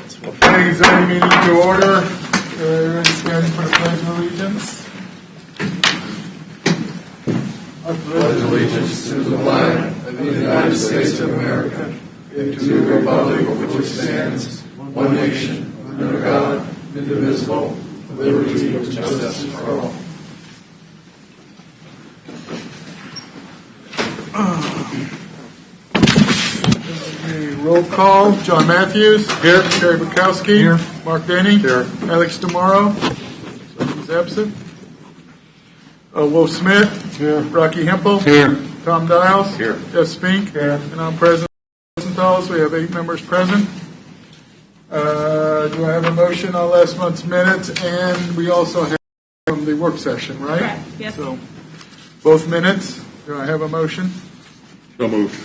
Okay, zoning meeting to order. Everyone standing for the pledge of allegiance. I pledge allegiance to the flag of the United States of America and to the republic for which it stands, one nation, under God, indivisible, with liberty and justice for all. Roll call. John Matthews. Here. Terry Bukowski. Here. Mark Denny. Here. Alex DeMauro. So he's absent. Will Smith. Here. Rocky Hempel. Here. Tom Dials. Here. Jeff Spink. Here. And I'm President Rosenthal's. We have 8 members present. Do I have a motion on last month's minutes? And we also have from the work session, right? Correct. Yes. So both minutes. Do I have a motion? So moved.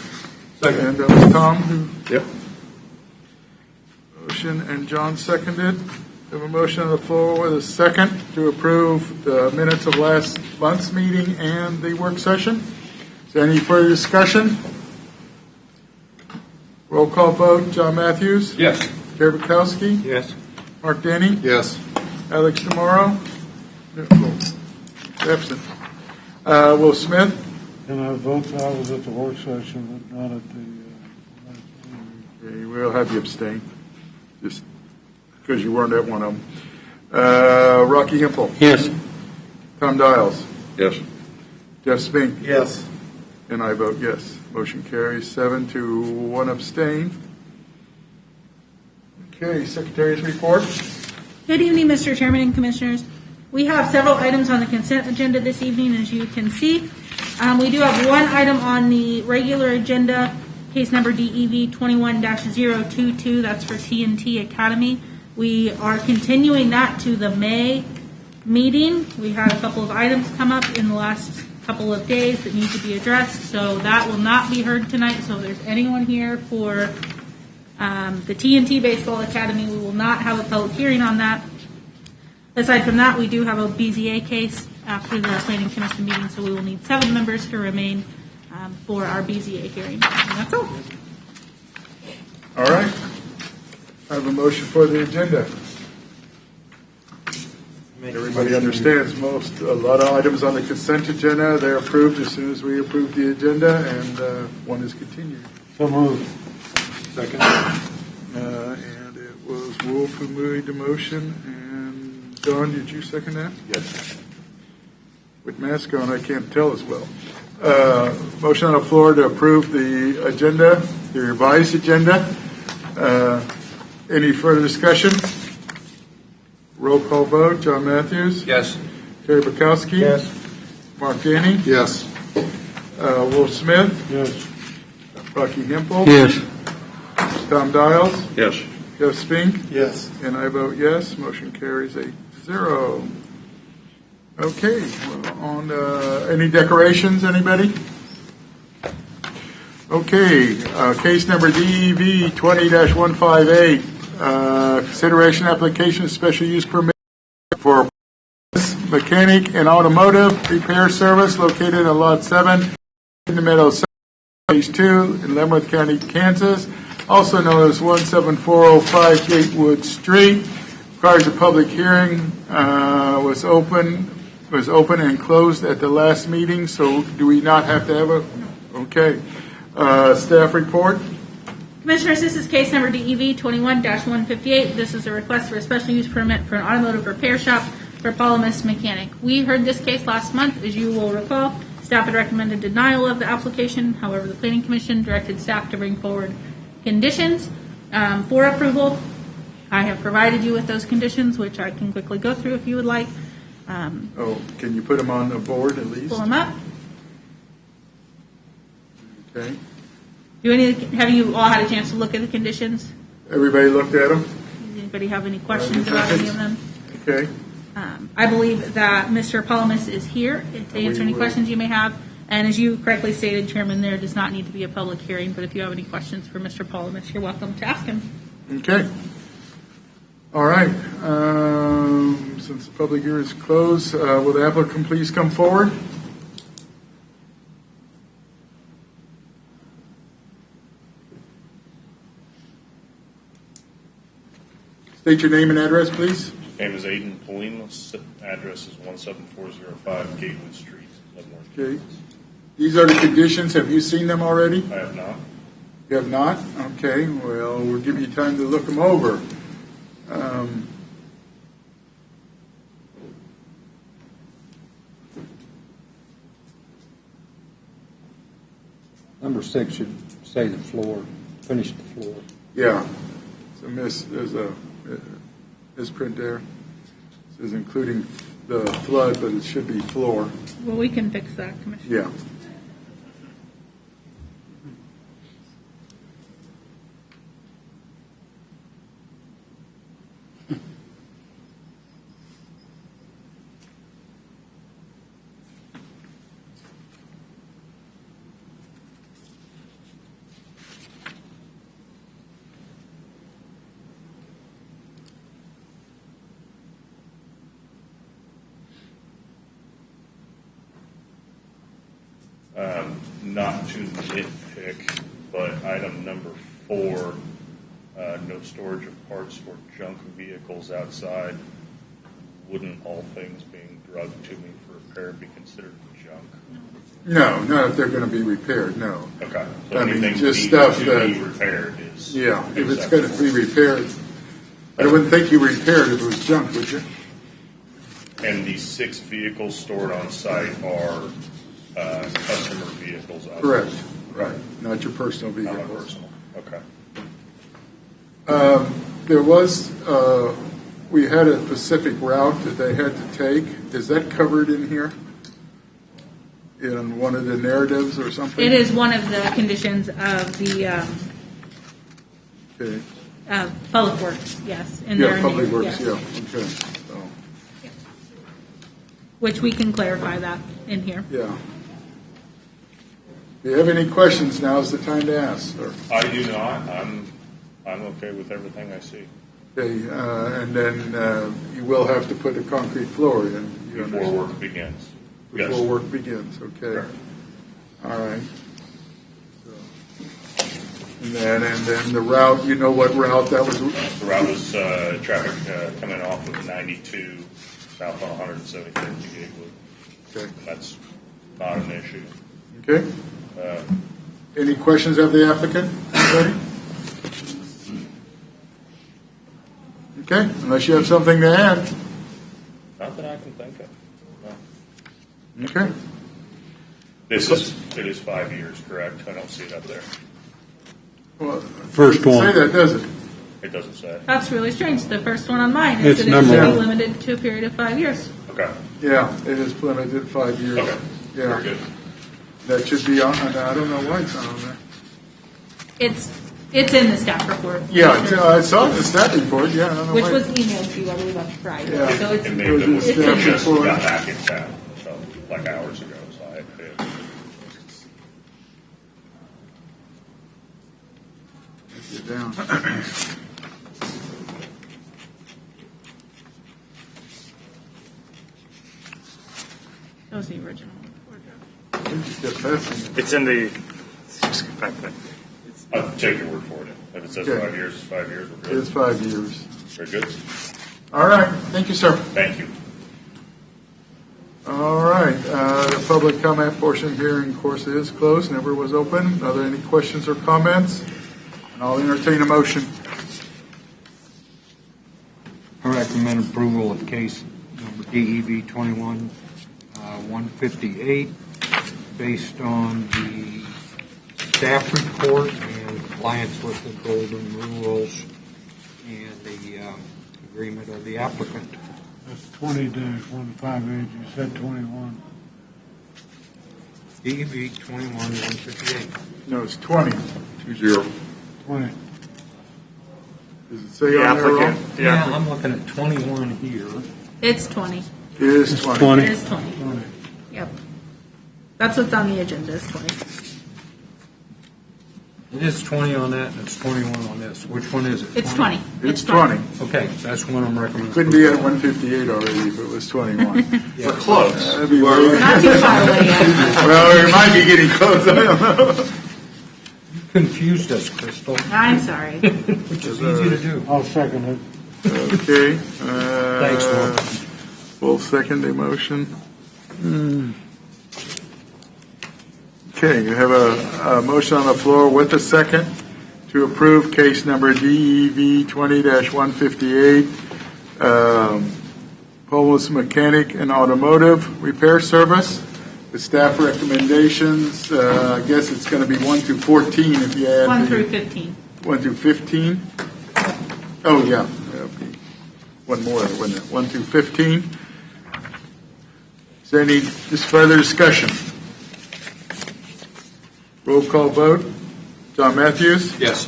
Second. And that was Tom who. Yep. Motion, and John seconded. We have a motion on the floor with a second to approve the minutes of last month's meeting and the work session. Is there any further discussion? Roll call vote. John Matthews. Yes. Terry Bukowski. Yes. Mark Denny. Yes. Alex DeMauro. Absent. Will Smith. And I vote I was at the work session, but not at the Okay, we'll have you abstain, just because you weren't at one of them. Rocky Hempel. Yes. Tom Dials. Yes. Jeff Spink. Yes. And I vote yes. Motion carries 7 to 1 abstain. Okay, Secretary's report. Good evening, Mr. Chairman and Commissioners. We have several items on the consent agenda this evening, as you can see. We do have one item on the regular agenda, case number DEV 21-022. That's for TNT Academy. We are continuing that to the May meeting. We had a couple of items come up in the last couple of days that need to be addressed, so that will not be heard tonight. So if there's anyone here for the TNT Baseball Academy, we will not have a public hearing on that. Aside from that, we do have a BZA case after the Planning Commission meeting, so we will need 7 members to remain for our BZA hearing. And that's all. All right. I have a motion for the agenda. Everybody understands a lot of items on the consent agenda, they're approved as soon as we approve the agenda, and one is continued. So moved. Second. And it was Wolf who made the motion, and John, did you second that? Yes. With mask on, I can't tell as well. Motion on the floor to approve the agenda, the revised agenda. Any further discussion? Roll call vote. John Matthews. Yes. Terry Bukowski. Yes. Mark Denny. Yes. Will Smith. Yes. Rocky Hempel. Yes. Tom Dials. Yes. Jeff Spink. Yes. And I vote yes. Motion carries 8-0. Okay, on any decorations, anybody? Okay, case number DEV 20-158, consideration application of special use permit for mechanic and automotive repair service located on Lot 7 in the Meadow, Phase 2 in Leavenworth County, Kansas, also known as 17405 Gatewood Street. Requires a public hearing, was open and closed at the last meeting, so do we not have to have a, okay. Staff report. Commissioners, this is case number DEV 21-158. This is a request for a special use permit for an automotive repair shop for Polymus Mechanic. We heard this case last month. As you will recall, staff had recommended denial of the application. However, the Planning Commission directed staff to bring forward conditions for approval. I have provided you with those conditions, which I can quickly go through if you would like. Can you put them on the board at least? Pull them up. Okay. Have you all had a chance to look at the conditions? Everybody looked at them? Does anybody have any questions about any of them? Okay. I believe that Mr. Polymus is here to answer any questions you may have. And as you correctly stated, Chairman, there does not need to be a public hearing, but if you have any questions for Mr. Polymus, you're welcome to ask him. Okay. All right. Since the public hearing is closed, will the applicant please come forward? State your name and address, please. Name is Aiden Polima. Address is 17405 Gatewood Street, Leavenworth. Okay. These are the conditions. Have you seen them already? I have not. You have not? Okay, well, we'll give you time to look them over. Number 6 should say the floor, finish the floor. Yeah, there's a misprint there. It says including the flood, but it should be floor. Well, we can fix that, Commissioner. Yeah. Not to nitpick, but item number 4, no storage of parts or junk vehicles outside. Wouldn't all things being drugged to me for repair be considered junk? No, not if they're going to be repaired, no. Okay. So I mean, anything just needed stuff to that- be repaired is. Yeah, if it's acceptable. going to be repaired. I wouldn't think you repaired if it was junk, would you? And the 6 vehicles stored on site are customer vehicles. Correct. Right. Not your personal Not my vehicles. personal. Okay. There was, we had a specific route that they had to take. Is that covered in here? In one of the narratives or something? It is one of the conditions of the Okay. Public Works, yes. in Yeah, their Public name, Works, yes. yeah, okay. So, Which we can clarify that in here. yeah. If you have any questions, now's the time to ask, sir. I do not. I'm okay with everything I see. Okay, and then you will have to put a concrete floor in. You Before understand? work begins. Yes. Before work begins, okay. Correct. All right. So, And then the route, you know what route that was? The route is traffic coming off of 92 south on 175th to Gatewood. Okay. That's not an issue. Okay. Any questions of the applicant? Anybody? Okay, unless you have something to add. Not that I can think of. No. Okay. It is 5 years, correct? I don't see it up there. Well, First it doesn't one. say that, does it? It doesn't say. That's really strange. The first one on mine is It's that it number should be one. limited to a period of 5 years. Okay. Yeah, it is limited 5 years. Okay. Yeah, Very good. that should be on, I don't know why it's not on there. It's in the staff report. Yeah, I saw the staff report, yeah, I don't know why. Which was emailed to you, I believe, on Friday. Yeah. So it's, It It may was have in been staff we just report. got back in town, so like hours ago. So I Get down. that was the original report. Just passing it. It's in the, back there. I'll take your word for it. If it says Okay. 5 years, it's 5 years. We're It's good. 5 years. Very good. All right, thank you, sir. Thank you. All right, the public comment portion here, of course, is closed, never was open. Are there any questions or comments? And I'll entertain a motion. I recommend approval of case number DEV 21-158 based on the staff report and compliance with the golden rules and the agreement of the applicant. That's 20-158, you said 21. DEV 21-158. No, it's 20. 20. 20. Does it say The on there wrong? applicant, Yeah, I'm looking at 21 here. It's 20. It is 20. 20. It is 20. 20. Yep. That's what's on the agenda, is 20. It is 20 on that, and it's 21 on this. Which one is it? It's 20. It's 20. Okay, that's one I'm recommending. Couldn't be at 158 already if it was 21. Yeah. Close. That'd be way- Not too far away yet. Well, it might be getting close, I don't know. Confused us, Crystal, I'm sorry. which is easy to do. I'll second it. Okay. Thanks, Will. Will second the motion. Okay, you have a motion on the floor with a second to approve case number DEV 20-158, Polus Mechanic and Automotive Repair Service. The staff recommendations, I guess it's going to be 1 through 14 if you add 1 through 15. 1 through 15. Oh, yeah. That'll be one more, wasn't it? 1 through 15. Is there any further discussion? Roll call vote. John Matthews? Yes.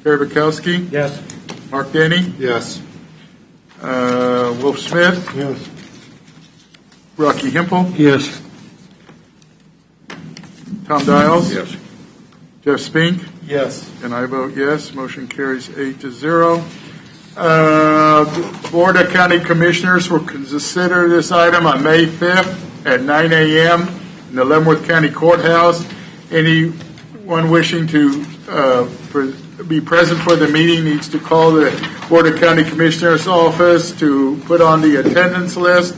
Terry Bukowski? Yes. Mark Denny? Yes. Wolf Smith? Yes. Rocky Hempel? Yes. Tom Dials? Yes. Jeff Spink? Yes. And I vote yes. Motion carries 8-0. Board of County Commissioners will consider this item on May 5th at 9 a.m. in the Leavenworth County Courthouse. Anyone wishing to be present for the meeting needs to call the Board of County Commissioners office to put on the attendance list.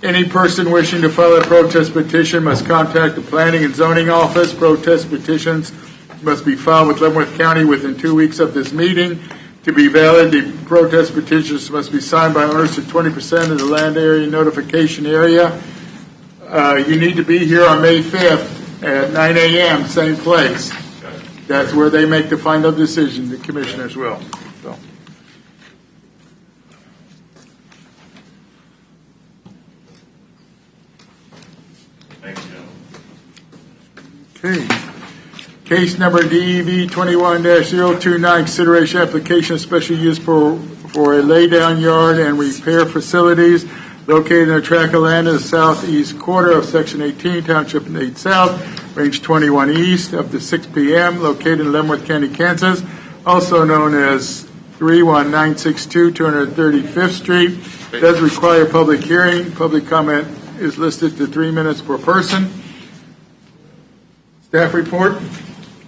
Any person wishing to file a protest petition must contact the Planning and Zoning Office. Protest petitions must be filed with Leavenworth County within 2 weeks of this meeting. To be valid, the protest petitions must be signed by owners of 20% of the land area notification area. You need to be here on May 5th at 9 a.m., same place. That's where they make the final decision, the commissioners will. So. Thanks, Joe. Okay. Case number DEV 21-029, consideration application of special use for a laydown yard and repair facilities located in a tract of land in the southeast quarter of Section 18, Township 8 South, Range 21 East, up to 6 p.m., located in Leavenworth County, Kansas, also known as 31962 235th Street. Does require public hearing. Public comment is listed to 3 minutes per person. Staff report.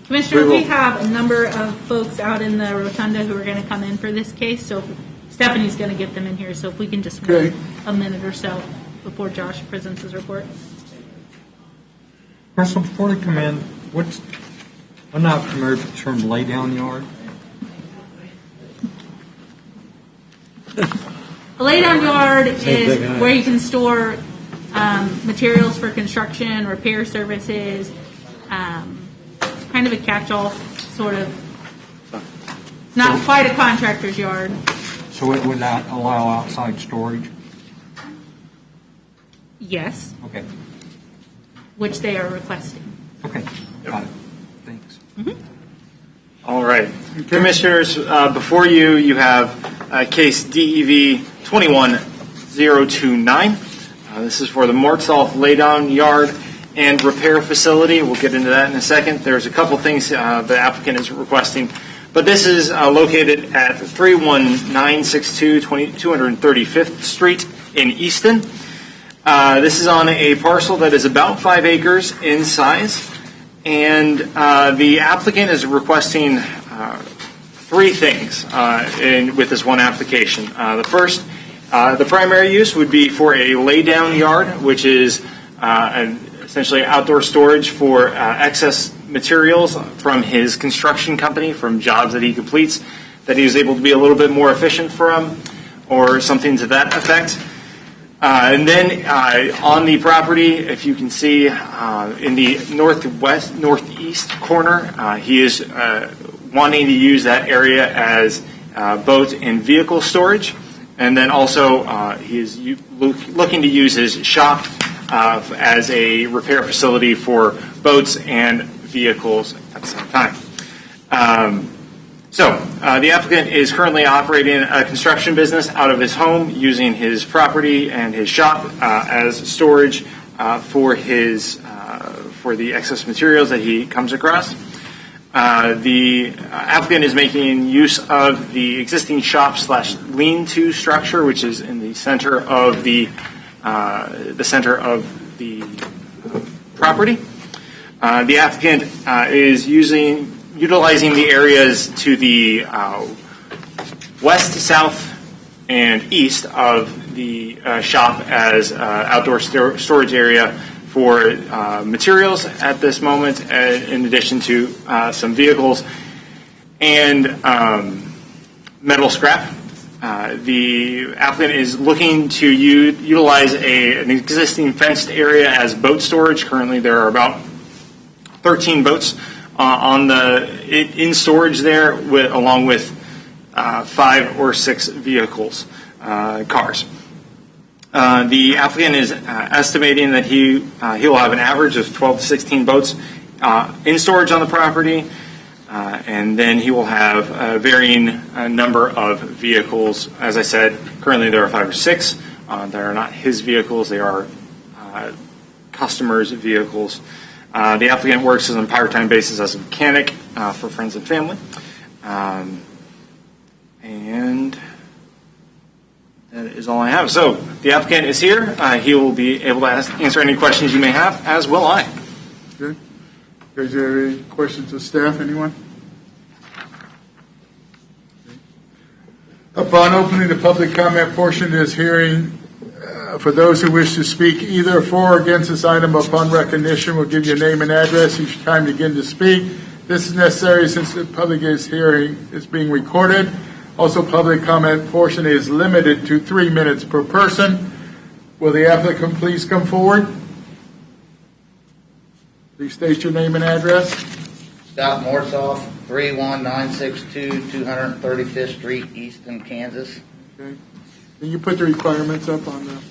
Commissioner, We we will- have a number of folks out in the rotunda who are going to come in for this case, so Stephanie's going to get them in here, so if we can just Okay. wait a minute or so before Josh presents his report. Russell, before they come in, I'm not familiar with the term laydown yard. A laydown yard is thing, where you can store materials for construction, repair services, kind of a catch-all, sort of. It's not quite a contractor's yard. So it would not allow outside storage? Yes, Okay. which they are requesting. Okay. Got it. Thanks. All right. Commissioners, before you, you have case DEV 21029. This is for the Mortsalf laydown yard and repair facility. We'll get into that in a second. There's a couple things the applicant is requesting. But this is located at 31962 235th Street in Easton. This is on a parcel that is about 5 acres in size. And the applicant is requesting three things with this one application. The first, the primary use would be for a laydown yard, which is essentially outdoor storage for excess materials from his construction company, from jobs that he completes, that he was able to be a little bit more efficient from, or something to that effect. And then on the property, if you can see in the northeast corner, he is wanting to use that area as boat and vehicle storage. And then also he is looking to use his shop as a repair facility for boats and vehicles at the same time. So the applicant is currently operating a construction business out of his home, using his property and his shop as storage for the excess materials that he comes across. The applicant is making use of the existing shop / lean-to structure, which is in the center of the property. The applicant is utilizing the areas to the west, south, and east of the shop as outdoor storage area for materials at this moment, in addition to some vehicles and metal scrap. The applicant is looking to utilize an existing fenced area as boat storage. Currently, there are about 13 boats in storage there, along with 5 or 6 vehicles, cars. The applicant is estimating that he will have an average of 12 to 16 boats in storage on the property, and then he will have a varying number of vehicles. As I said, currently there are 5 or 6. They are not his vehicles; they are customers' vehicles. The applicant works on a part-time basis as a mechanic for friends and family. And that is all I have. So the applicant is here. He will be able to answer any questions you may have, as will I. Okay. Guys, do you have any questions of staff? Anyone? Upon opening the public comment portion of this hearing, for those who wish to speak either for or against this item upon recognition, we'll give you a name and address each time you begin to speak. This is necessary since the public hearing is being recorded. Also, public comment portion is limited to 3 minutes per person. Will the applicant please come forward? Please state your name and address. Scott Mortsoff, 31962 235th Street, Easton, Kansas. Okay. Can you put the requirements up on the...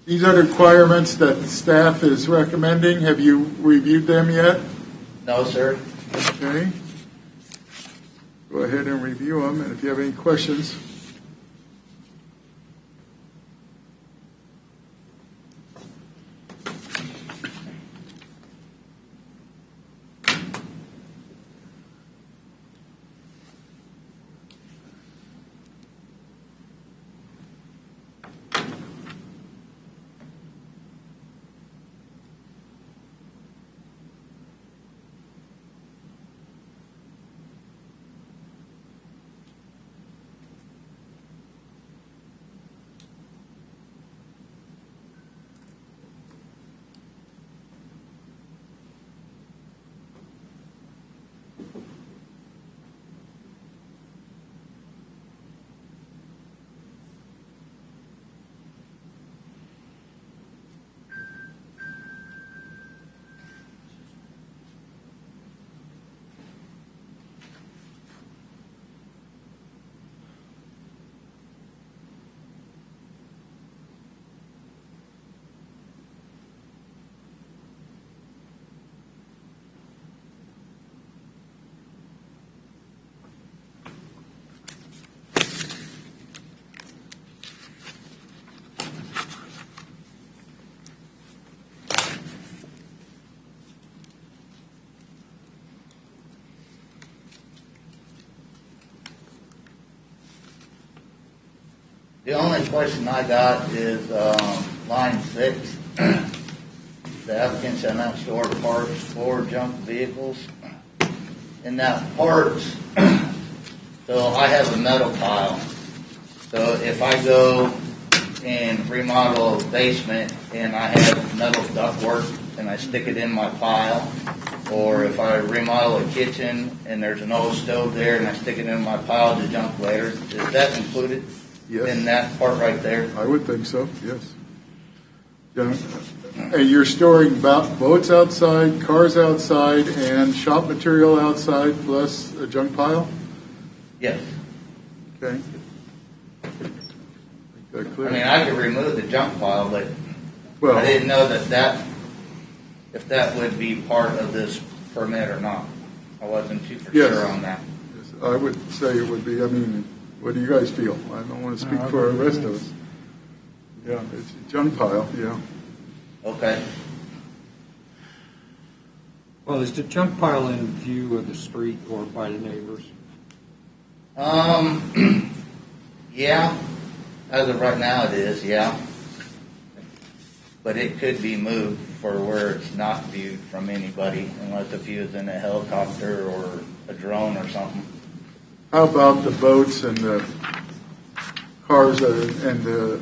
These are the requirements that staff is recommending. Have you reviewed them yet? No, sir. Okay. Go ahead and review them, and if you have any questions. The only question I got is line 6. The applicant shall not store parts or junk vehicles. In that parts, so I have a metal pile. So if I go and remodel a basement and I have metal ductwork and I stick it in my pile, or if I remodel a kitchen and there's an old stove there and I stick it in my pile to junk later, is that included? Yes. In that part right there? I would think so, yes. Yeah. And you're storing boats outside, cars outside, and shop material outside, plus a junk pile? Yes. Okay. Make that clear. I mean, I could remove the junk pile, but Well, I didn't know if that would be part of this permit or not. I wasn't too for Yes. sure on that. yes, I would say it would be. I mean, what do you guys feel? I don't want to speak for the rest of us. Yeah, it's a junk pile, yeah. Okay. Well, is the junk pile in view of the street or by the neighbors? Yeah. As of right now, it is, yeah. But it could be moved for where it's not viewed from anybody, unless if he was in a helicopter or a drone or something. How about the boats and the cars and the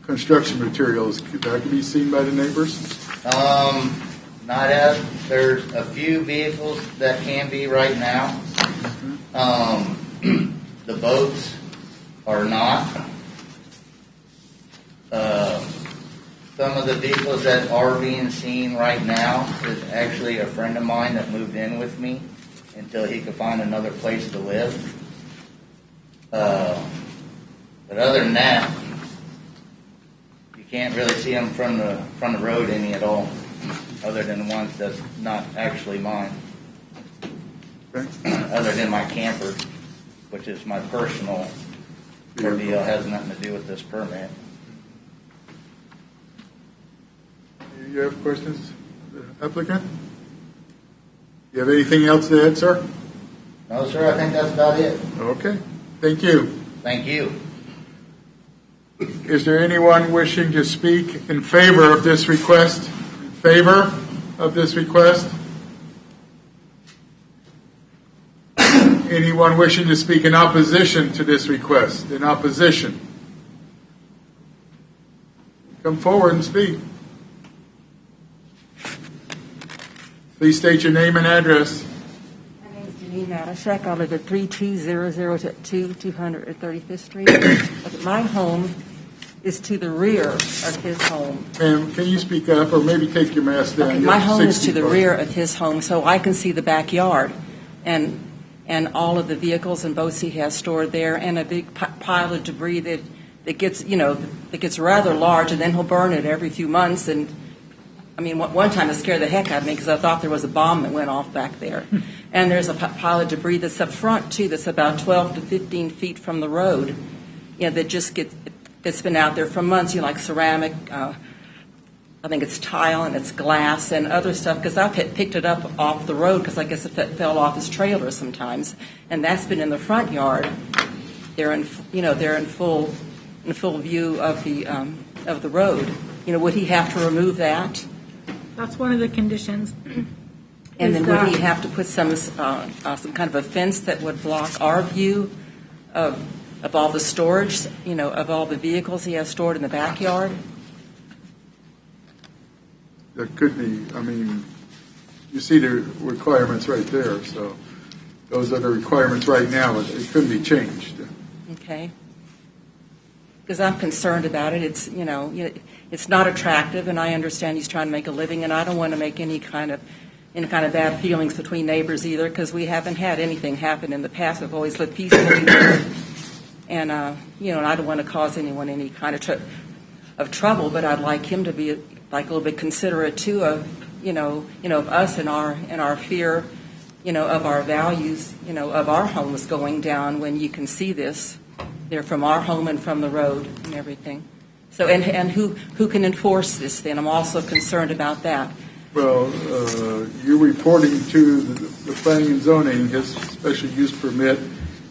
construction materials? That can be seen by the neighbors? Not as, there's a few vehicles that can be right now. The boats are not. Some of the vehicles that are being seen right now is actually a friend of mine that moved in with me until he could find another place to live. But other than that, you can't really see them from the road any at all, other than the ones that's not actually mine. Okay. Other than my camper, which is my personal ordeal, has nothing to do with this permit. You have questions, applicant? You have anything else to add, sir? No, sir, I think that's about it. Okay, thank you. Thank you. Is there anyone wishing to speak in favor of this request? In favor of this request? Anyone wishing to speak in opposition to this request? In opposition? Come forward and speak. Please state your name and address. My name is Janine Matashek. I live at 32002 235th Street. Okay, my home is to the rear of his home. Ma'am, can you speak up or maybe take your mask down? Okay, You're my home is 60 to the bucks. rear of his home, so I can see the backyard and all of the vehicles and boats he has stored there, and a big pile of debris that gets that gets rather large, and then he'll burn it every few months. And I mean, one time it scared the heck out of me because I thought there was a bomb that went off back there. And there's a pile of debris that's up front, too, that's about 12 to 15 feet from the road, that just that's been out there for months, like ceramic, I think it's tile and it's glass and other stuff, because I've picked it up off the road because I guess it fell off his trailer sometimes. And that's been in the front yard. They're in full view of the road. Would he have to remove that? That's one of the conditions. And Is then would he that- have to put some kind of a fence that would block our view of all the storage, of all the vehicles he has stored in the backyard? That could be, I mean, you see the requirements right there, so those are the requirements right now. It couldn't be changed. Okay. Because I'm concerned about it. It's not attractive, and I understand he's trying to make a living, and I don't want to make any kind of bad feelings between neighbors either, because we haven't had anything happen in the past. We've always lived peacefully there, and and I don't want to cause anyone any kind of trouble. But I'd like him to be like a little bit considerate too of of us and our fear, of our values, of our homes going down when you can see this. They're from our home and from the road and everything. So, and who can enforce this then? I'm also concerned about that. Well, you're reporting to the planning and zoning, his special use permit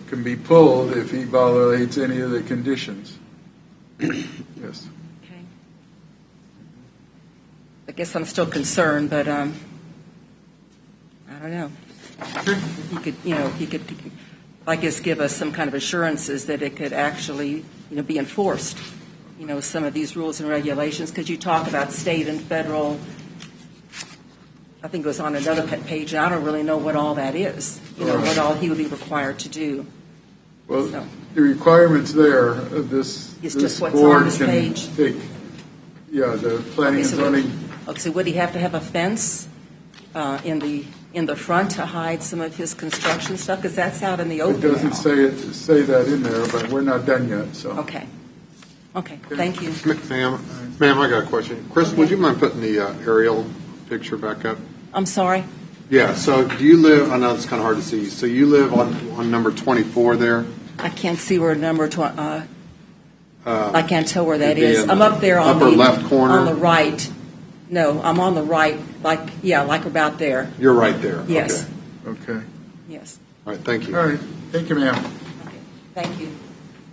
can be pulled if he violates any of the conditions. Yes. Okay. I guess I'm still concerned, but I don't know. He could, I guess, give us some kind of assurances that it could actually, be enforced. Some of these rules and regulations, because you talk about state and federal. I think it was on another page, and I don't really know what all that is. What all he would be required to do. Well, So. the requirements there, this It's this just what's on board this can page. take. Yeah, the planning and zoning. Okay, so would he have to have a fence in the front to hide some of his construction stuff? Because that's out in the It open doesn't now. say that in there, but we're not done yet, so. Okay, thank you. Ma'am, I got a question. Chris, would you mind putting the aerial picture back up? I'm sorry. Yeah, so do you live, I know it's kind of hard to see, so you live on number 24 there? I can't see where number I can't tell where that It'd be is. in I'm up there on upper the left corner? on the right. No, I'm on the right, like about there. You're right there? Yes. Okay. Okay. Yes. All right, thank you. All right. Thank you, ma'am. Okay. Thank you.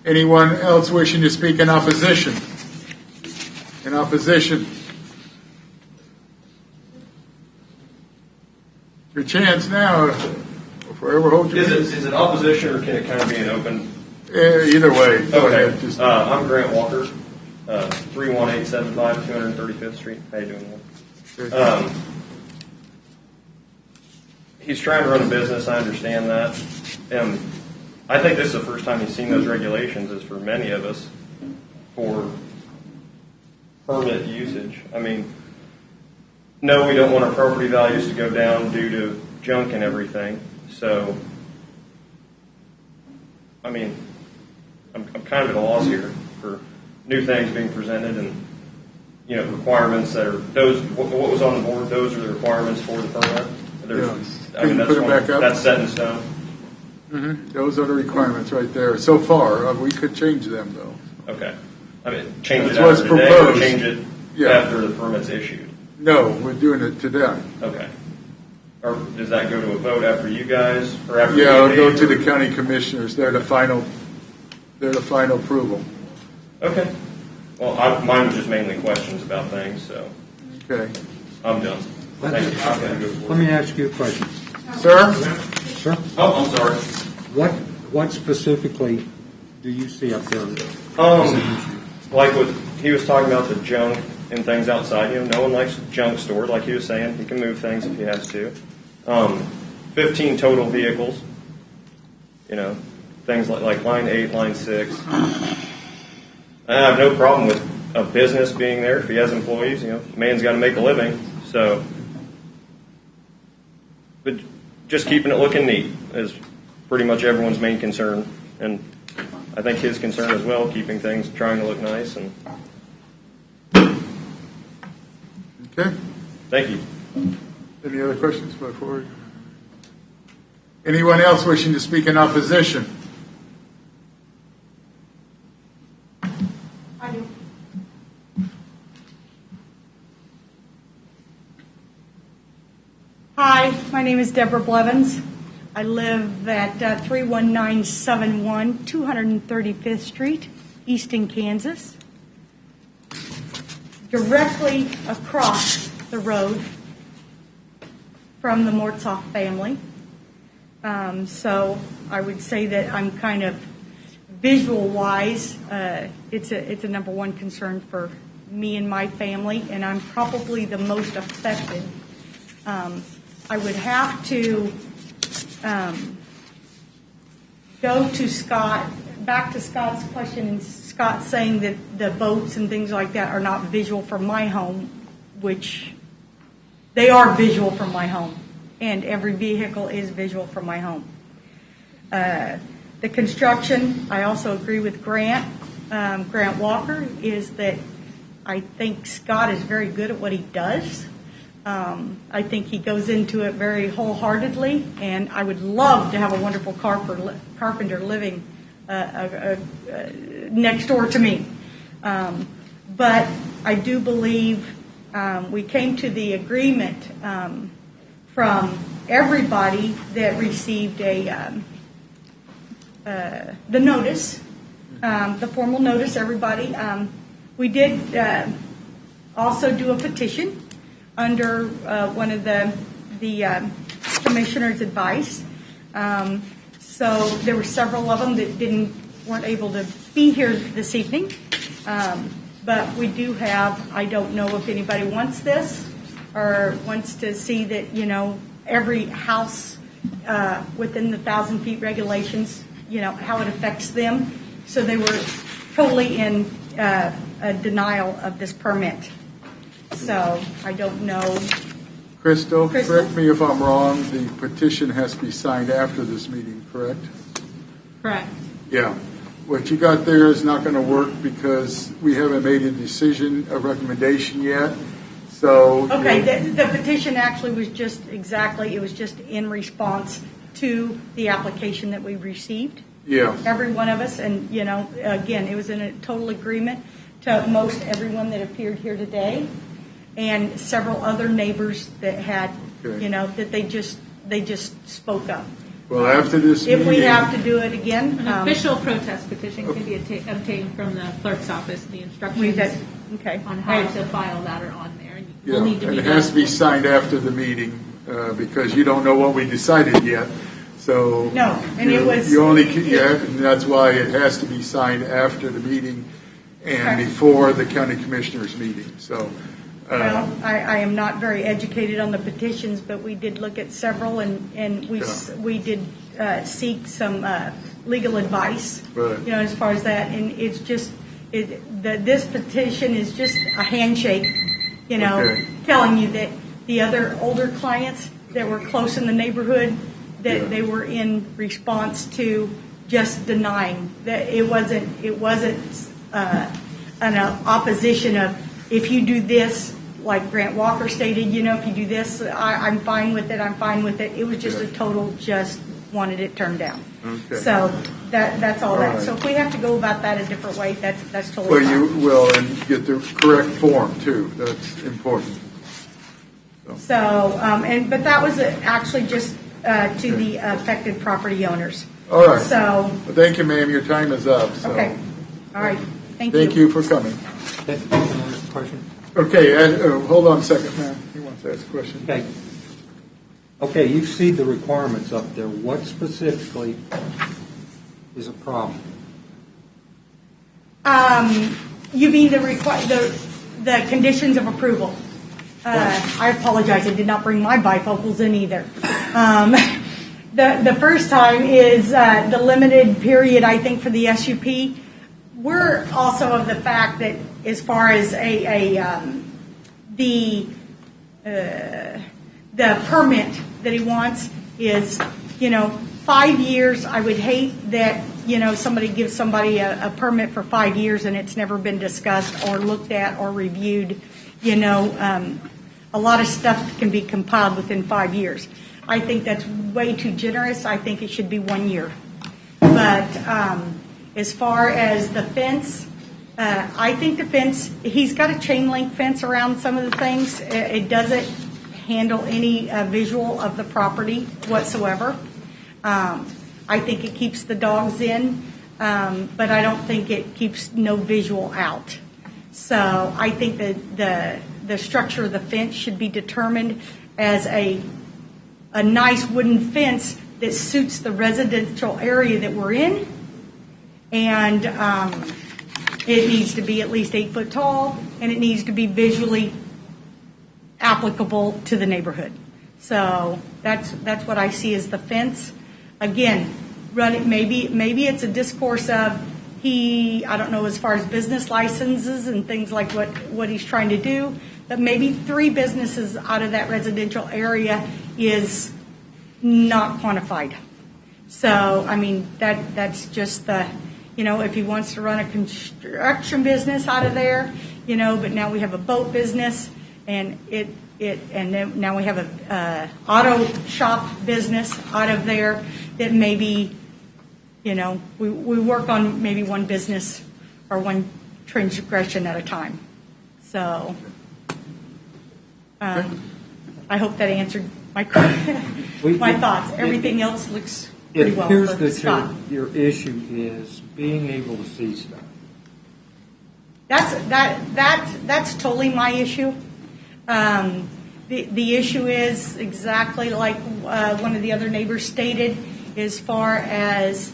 Anyone else wishing to speak in opposition? In opposition? Your chance now forever hold your peace. Is it opposition, or can it kind of be an open? Either way. Go ahead. Okay. Just- I'm Grant Walker, 31875 235th Street. How you doing? He's trying to run a business. I understand that. And I think this is the first time he's seen those regulations, as for many of us, for permit usage. I mean, no, we don't want our property values to go down due to junk and everything. So, I mean, I'm kind of at a loss here for new things being presented and, requirements that are, what was on the board, those are the requirements for the permit. Can you put it back up? That's set in stone. Those are the requirements right there. So far, we could change them though. Okay. I mean, change That's it what's after today or proposed. change it Yeah. after the permit's issued? No, we're doing it today. Okay. Or does that go to a vote after you guys, or after? Yeah, we it'll go leave, to or- the county commissioners. They're the final approval. Okay. Well, mine was just mainly questions about things, so Okay. I'm done. Thank you. Let me ask you a question. Sir? Sir, Oh, I'm sorry. what specifically do you see up there? Like he was talking about the junk and things outside. No one likes junk stored, like he was saying. He can move things if he has to. 15 total vehicles. Things like line 8, line 6. I have no problem with a business being there if he has employees. Man's got to make a living. So, but just keeping it looking neat is pretty much everyone's main concern, and I think his concern as well, keeping things, trying to look nice. And Okay. thank you. Any other questions before? Anyone else wishing to speak in opposition? I do. Hi, my name is Deborah Blevins. I live at 31971 235th Street, Easton, Kansas. Directly across the road from the Mortzoff family. So I would say that I'm kind of visual-wise, it's a number one concern for me and my family, and I'm probably the most affected. I would have to go to Scott, back to Scott's question, and Scott saying that the boats and things like that are not visual from my home, which they are visual from my home, and every vehicle is visual from my home. The construction, I also agree with Grant Walker, is that I think Scott is very good at what he does. I think he goes into it very wholeheartedly, and I would love to have a wonderful carpenter living next door to me. But I do believe we came to the agreement from everybody that received the notice, the formal notice, everybody. We did also do a petition under one of the commissioner's advice. So there were several of them that weren't able to be here this evening. But we do have, I don't know if anybody wants this or wants to see that, every house within the 1,000 feet regulations, how it affects them. So they were totally in a denial of this permit. So I don't know. Crystal, correct me if I'm wrong, the petition has to be signed after this meeting, correct? Correct. Yeah. What you got there is not going to work because we haven't made a decision, a recommendation yet. So. Okay, the petition actually was just in response to the application that we received. Yeah. Every one of us, and, again, it was in a total agreement to most everyone that appeared here today, and several other neighbors that had, Okay. that they just spoke up. Well, after this If we meeting- have to do it again. An official protest petition can be obtained from the clerk's office. The instructions Okay. on how to file that are on there. And Yeah, will need to and be it has to be done. signed after the meeting because you don't know what we decided yet. So. No, and it was- You only, and that's why it has to be signed after the meeting and Okay. before the county commissioners meeting, so. Well, I am not very educated on the petitions, but we did look at several, and we did seek some legal advice, Right. as far as that, and it's just, this petition is just a handshake, Okay. telling you that the other older clients that were close in the neighborhood, that Yeah. they were in response to just denying, that it wasn't an opposition of, if you do this, like Grant Walker stated, if you do this, I'm fine with it. It was just a Yeah. total, just wanted it turned down. Okay. So that's all that. right. So if we have to go about that a different way, that's Well, totally fine. you will, and get the correct form too, that's important. So, but that was actually just to the affected property owners. All right. So, Well, thank you, ma'am, your time is up, so. okay, all right, thank you. Thank you for coming. Question? Okay, hold on a second, ma'am, he wants to ask a question. Okay. Okay, you see the requirements up there. What specifically is a problem? You mean the conditions of approval? I apologize, I did not bring my bifocals in either. The first time is the limited period, I think, for the SUP. We're also of the fact that as far as the permit that he wants is, 5 years. I would hate that, somebody gives somebody a permit for 5 years and it's never been discussed or looked at or reviewed. A lot of stuff can be compiled within 5 years. I think that's way too generous. I think it should be 1 year. But as far as the fence, I think the fence, he's got a chain link fence around some of the things. It doesn't handle any visual of the property whatsoever. I think it keeps the dogs in, but I don't think it keeps no visual out. So I think that the structure of the fence should be determined as a nice wooden fence that suits the residential area that we're in, and it needs to be at least 8 foot tall, and it needs to be visually applicable to the neighborhood. So that's what I see as the fence. Again, maybe it's a discourse of I don't know as far as business licenses and things like what he's trying to do, but maybe 3 businesses out of that residential area is not quantified. So, I mean, that's just if he wants to run a construction business out of there, but now we have a boat business and and now we have a auto shop business out of there that maybe, we work on maybe one business or one transgression at a time. So, I hope that answered my thoughts. Everything else looks pretty It well appears for that Scott. your issue is being able to see stuff. That's totally my issue. The issue is exactly like one of the other neighbors stated, as far as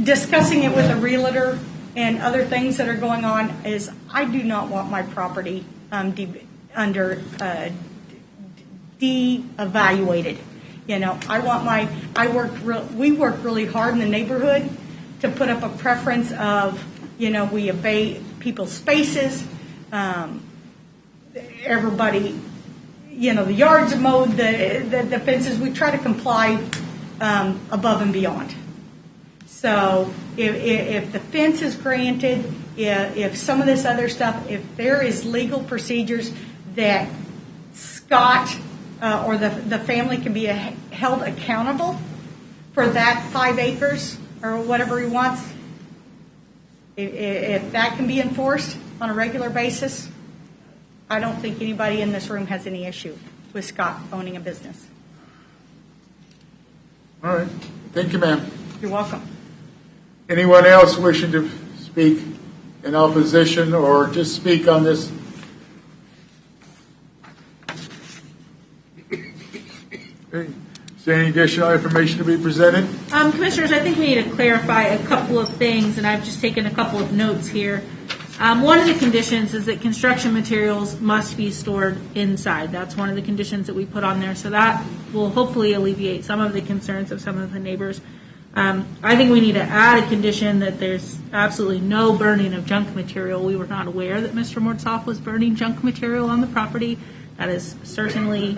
discussing it with a realtor and other things that are going on, is I do not want my property de-evaluated. We worked really hard in the neighborhood to put up a preference of, we obey people's spaces, everybody, the yards are mowed, the fences, we try to comply above and beyond. So if the fence is granted, if some of this other stuff, if there is legal procedures that Scott or the family can be held accountable for that 5 acres or whatever he wants, if that can be enforced on a regular basis, I don't think anybody in this room has any issue with Scott owning a business. All right, thank you, ma'am. You're welcome. Anyone else wishing to speak in opposition or just speak on this? Okay. Is there any additional information to be presented? Commissioners, I think we need to clarify a couple of things, and I've just taken a couple of notes here. One of the conditions is that construction materials must be stored inside. That's one of the conditions that we put on there, so that will hopefully alleviate some of the concerns of some of the neighbors. I think we need to add a condition that there's absolutely no burning of junk material. We were not aware that Mr. Mortzoff was burning junk material on the property. That is certainly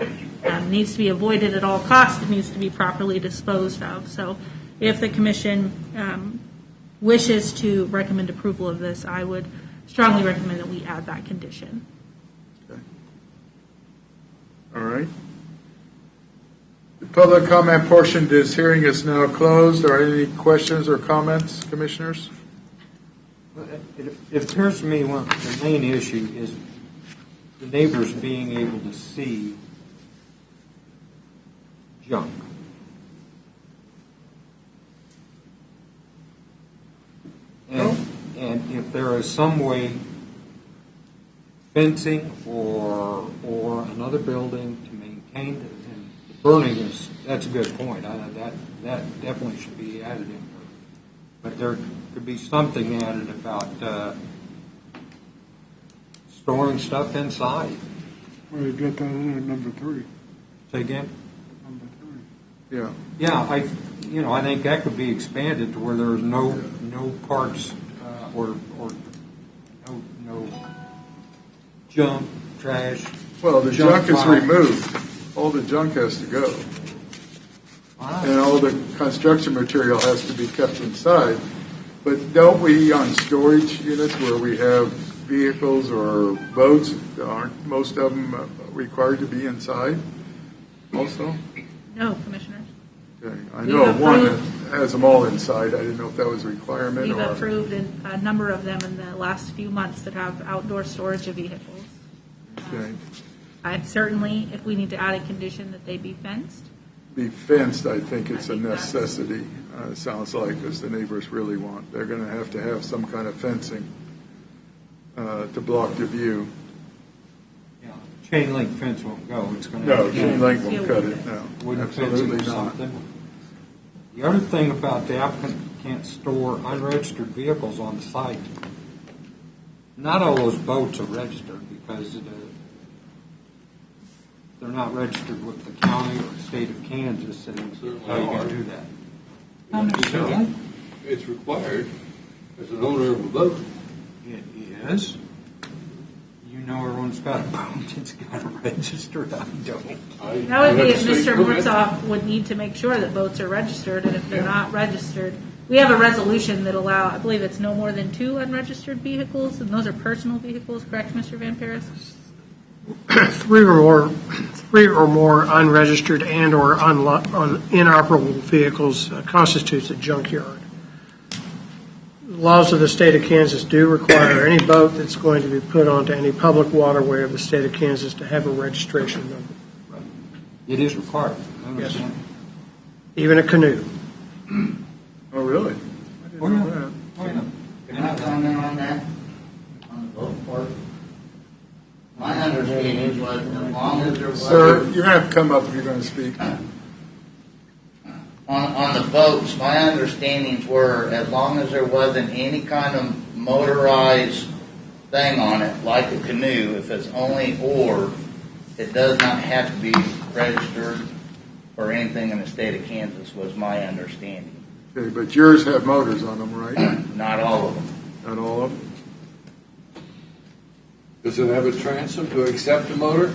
needs to be avoided at all costs. It needs to be properly disposed of. So if the commission wishes to recommend approval of this, I would strongly recommend that we add that condition. Okay. All right. The public comment portion of this hearing is now closed. Are there any questions or comments, commissioners? It appears to me the main issue is the neighbors being able to see junk. And if there is some way, fencing or another building to maintain it, and the burning that's a good point. That definitely should be added in there. But there could be something added about storing stuff inside. Well, you get that in at number 3. Say again? Number 3. Yeah. Yeah, I think that could be expanded to where there's no parts or no junk, trash. Well, the junk is removed. All the junk has to go. And all the construction material has to be kept inside. But don't we, on storage units where we have vehicles or boats, aren't most of them required to be inside also? No, Commissioners. Okay. I know of one that has them all inside. I didn't know if that was a requirement We've or... approved a number of them in the last few months that have outdoor storage of vehicles. Okay. I'd certainly, if we need to add a condition that they be fenced. Be fenced, I think it's a necessity, it sounds like, as the neighbors really want. They're going to have some kind of fencing to block the view. Yeah, chain link fence won't go. It's going to No, chain link won't cut it, no. Wooden Absolutely fencing or not. something. The other thing about the applicant can't store unregistered vehicles on site. Not all those boats are registered because they're not registered with the county or the state of Kansas, and how you going to do that? It's required as an owner of a boat. It is. You know everyone's got a boat. It's got to register. I don't. That would be if Mr. Mortzoff would need to make sure that boats are registered, and if they're not registered, we have a resolution that allow, I believe it's no more than 2 unregistered vehicles, and those are personal vehicles, correct, Mr. Van Paris? 3 or more unregistered and or inoperable vehicles constitutes a junkyard. The laws of the state of Kansas do require any boat that's going to be put onto any public waterway of the state of Kansas to have a registration number. It is required. Yes. Even a canoe. Oh, really? I didn't know that. Can I comment on that? On the boat part? My understanding was as long as there was... Sir, you're going to have to come up if you're going to speak. On the boats, my understandings were as long as there wasn't any kind of motorized thing on it, like a canoe, if it's only oar, it does not have to be registered or anything in the state of Kansas, was my understanding. Okay, but yours have motors on them, right? Not all of them. Not all of them? Does it have a transom to accept a motor?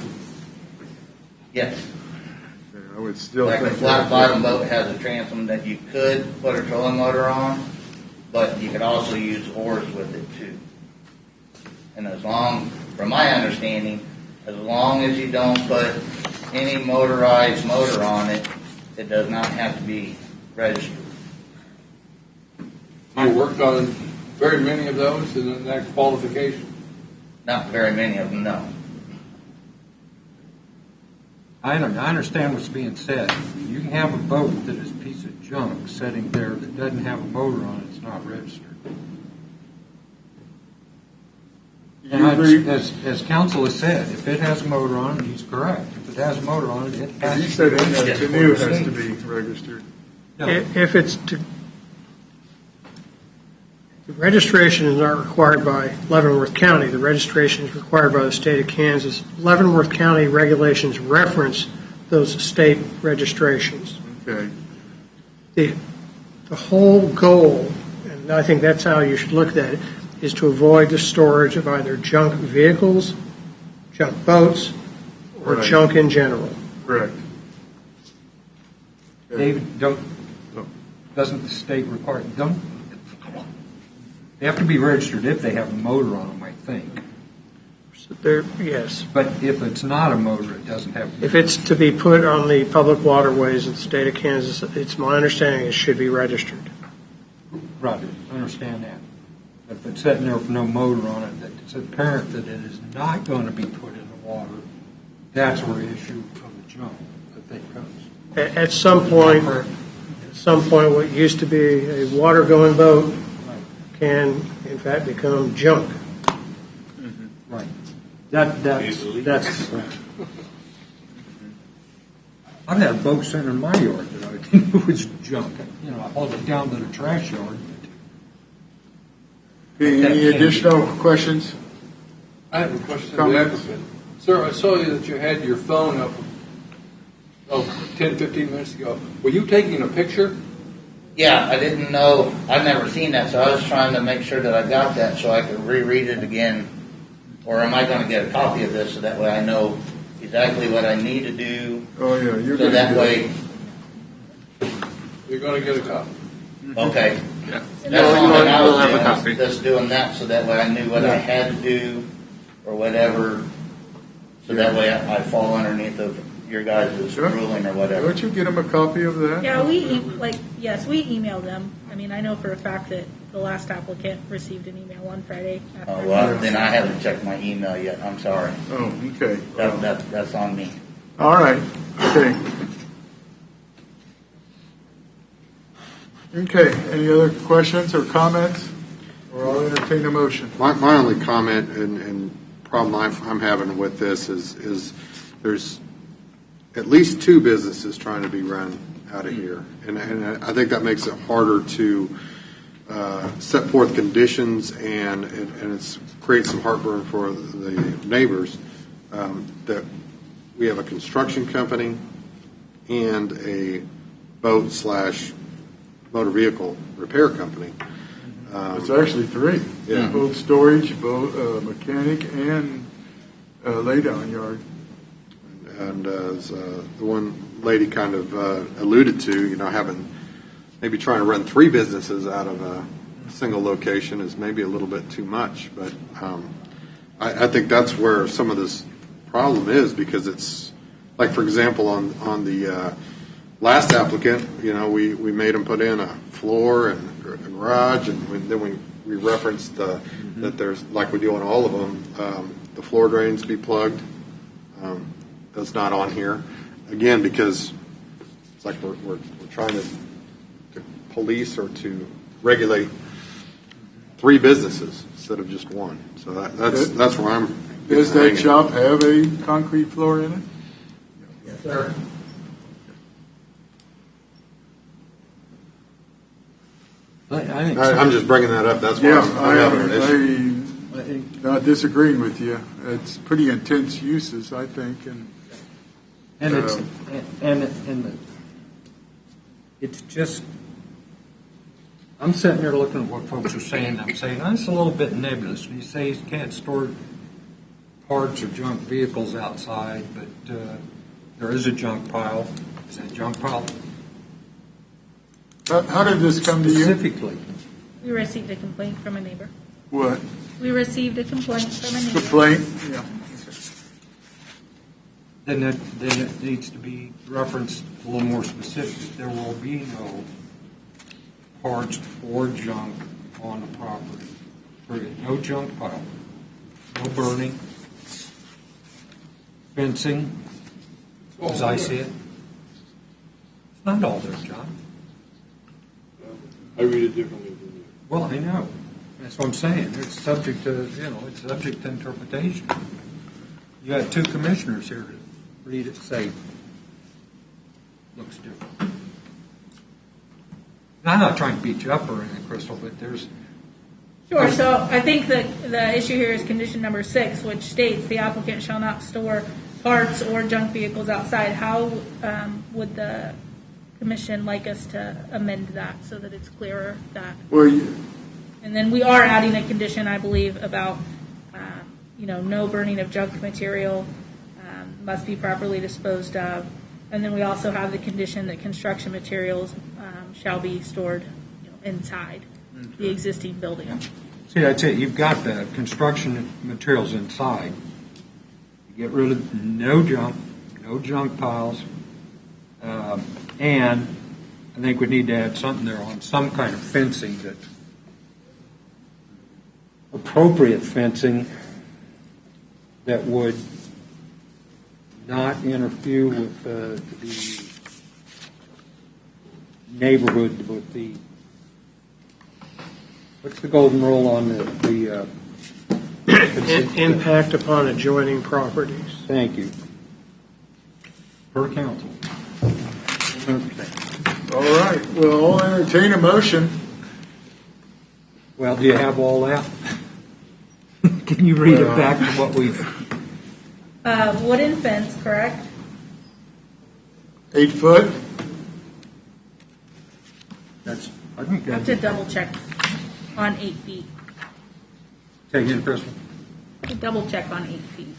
Yes. Okay, I would still Like a think... flat bottom boat has a transom that you could put a trolling motor on, but you could also use oars with it too. And as long, from my understanding, as long as you don't put any motorized motor on it, it does not have to be registered. You worked on very many of those in that qualification? Not very many of them, no. I understand what's being said. You can have a boat that is a piece of junk sitting there that doesn't have a motor on it. It's not registered. And as counsel has said, if it has a motor on it, he's correct. If it has a motor on it, it has He to said be registered. the new has to be registered. No. If it's to, the registration is not required by Leavenworth County. The registration is required by the state of Kansas. Leavenworth County regulations reference those state registrations. Okay. The whole goal, and I think that's how you should look at it, is to avoid the storage of either junk vehicles, junk boats, or Right. junk in general. Correct. David, doesn't the state require, they have to be registered if they have a motor on them, I think. So there, yes. But if it's not a motor, it doesn't have. If it's to be put on the public waterways of the state of Kansas, it's my understanding it should be registered. Right, I understand that. But if it's sitting there with no motor on it, that it's apparent that it is not going to be put in the water, that's where the issue of the junk, I think, comes. At some point, what used to be a water-going boat can, in fact, become junk. Right. That's. I've had a boat sitting in my yard that I think was junk. You know, I hauled it down to the trash yard. Any additional questions? I have a question to the Comments? applicant. Sir, I saw that you had your phone up 10, 15 minutes ago. Were you taking a picture? Yeah, I didn't know, I'd never seen that, so I was trying to make sure that I got that so I could reread it again. Or am I gonna get a copy of this so that way I know exactly what I need to do? Oh, yeah, you're So going that to way, You're going to get a copy. okay. Yeah. That's all that I We'll was have a doing, copy. was just doing that so that way I knew what I had to do or whatever. So that way I fall underneath of your guys' Sure. ruling or whatever. Don't you get them a copy of that? Yeah, yes, we emailed them. I mean, I know for a fact that the last applicant received an email on Friday. Oh, well, then I haven't checked my email yet, I'm sorry. Oh, okay. That's on me. All right, okay. Okay, any other questions or comments? Or I'll entertain a motion. My only comment and problem I'm having with this is there's at least two businesses trying to be run out of here. And I think that makes it harder to set forth conditions and it's creates some heartburn for the neighbors that we have a construction company and a boat/motor vehicle repair company. It's actually three. Yeah. Both storage, both mechanic, and lay-down yard. And as the one lady kind of alluded to, maybe trying to run three businesses out of a single location is maybe a little bit too much. But I think that's where some of this problem is because it's like, for example, on the last applicant, we made them put in a floor and a garage, and then we referenced that there's, like we do on all of them, the floor drains be plugged. That's not on here. Again, because it's like we're trying to police or to regulate three businesses instead of just one. So that's where I'm. Does that shop have a concrete floor in it? Yes, sir. I'm just bringing that up. That's why Yeah, I'm having an issue. I'm not disagreeing with you. It's pretty intense uses, I think, and it's just, I'm sitting here looking at what folks are saying. I'm saying that's a little bit nebulous. You say you can't store parts or junk vehicles outside, but there is a junk pile. Is that junk pile? how did this come to you? Specifically. We received a complaint from a neighbor. What? We received a complaint from a neighbor. Complaint? Yeah. Then it needs to be referenced a little more specific. There will be no parts or junk on the property. Period. No junk pile. No burning. Fencing, as I see it. It's not all there, John. I read it differently than you. Well, I know. That's what I'm saying. It's subject to, it's subject to interpretation. You got two commissioners here read it, say, looks different. I'm not trying to beat you up or anything, Crystal, but there's, Sure, so I think that the issue here is condition number 6, which states the applicant shall not store parts or junk vehicles outside. How would the commission like us to amend that so that it's clearer that? Well, And then we are adding a condition, I believe, about, no burning of junk material, must be properly disposed of. And then we also have the condition that construction materials shall be stored inside the existing building. see, that's it. You've got the construction materials inside. You get rid of no junk piles. And I think we need to add something there on some kind of fencing that appropriate fencing that would not interfere with the neighborhood, with the, what's the golden rule on the Impact upon adjoining properties. Thank you. Per council. all right, well, I'll entertain a motion. Well, do you have all that? Can you read it back to what we've? Wooden fence, correct? 8 foot, That's, I think I have to that's. double check on 8 feet. Take it, Crystal. Double check on 8 feet.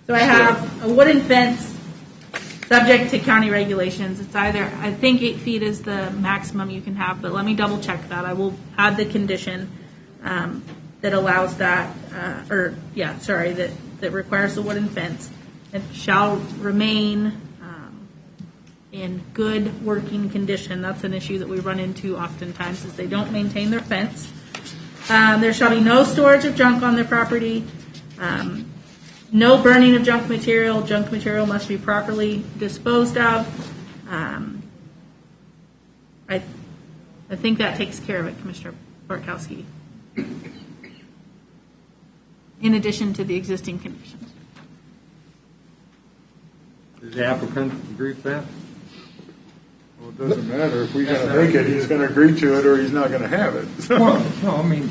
So I have a wooden fence, subject to county regulations. It's either, I think 8 feet is the maximum you can have, but let me double check that. I will add the condition that allows that, that requires the wooden fence. It shall remain in good working condition. That's an issue that we run into oftentimes, is they don't maintain their fence. There shall be no storage of junk on their property. No burning of junk material. Junk material must be properly disposed of. I think that takes care of it, Commissioner Bartkowski. In addition to the existing conditions. Does the applicant agree with that? well, it doesn't matter, if we gotta make it, he's gonna agree to it, or he's not gonna have it. Well, no, I mean,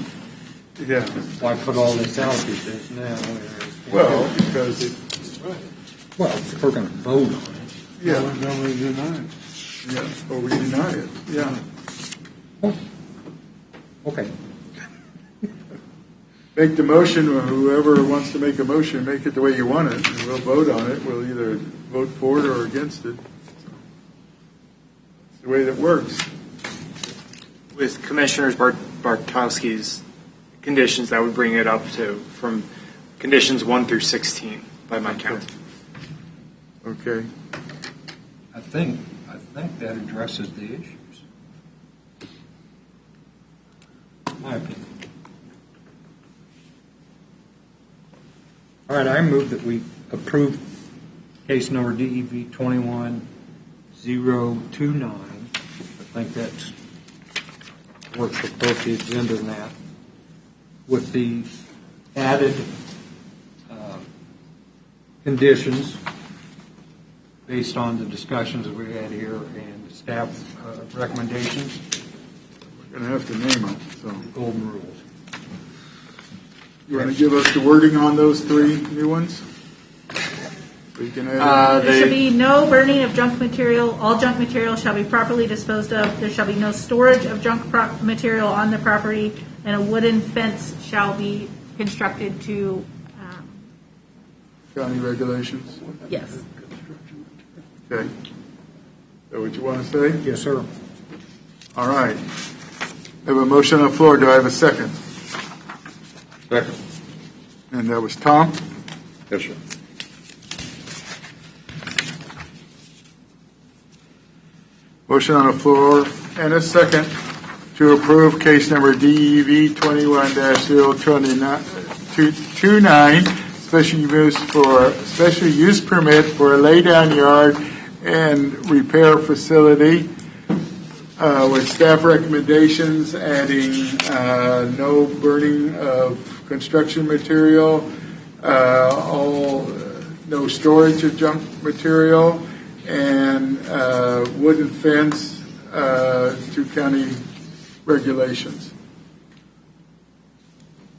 Yeah, why put all this out if there's now? well, because it, Well, if we're going to vote on it. yeah, Then we deny it. yeah, or we deny it, yeah. Okay. Make the motion, or whoever wants to make a motion, make it the way you want it, and we'll vote on it. We'll either vote for it or against it. It's the way that works. With Commissioner Bartkowski's conditions, that would bring it up to from conditions 1 through 16 by my count. Okay. I think that addresses the issues. My opinion. All right, I move that we approve case number DEV 21029. I think that's works for both the agenda and that, with the added conditions based on the discussions that we had here and the staff recommendations, We're going to have to name them, so. golden rules. You want to give us the wording on those 3 new ones? We can add. There shall be no burning of junk material. All junk material shall be properly disposed of. There shall be no storage of junk material on the property, and a wooden fence shall be constructed to, County regulations? yes. Okay. Is that what you want to say? Yes, sir. All right. I have a motion on the floor. Do I have a second? Second. And that was Tom? Yes, sir. Motion on the floor and a second to approve case number DEV 21-029, special use permit for a lay-down yard and repair facility with staff recommendations, adding no burning of construction material, no storage of junk material, and wooden fence to county regulations.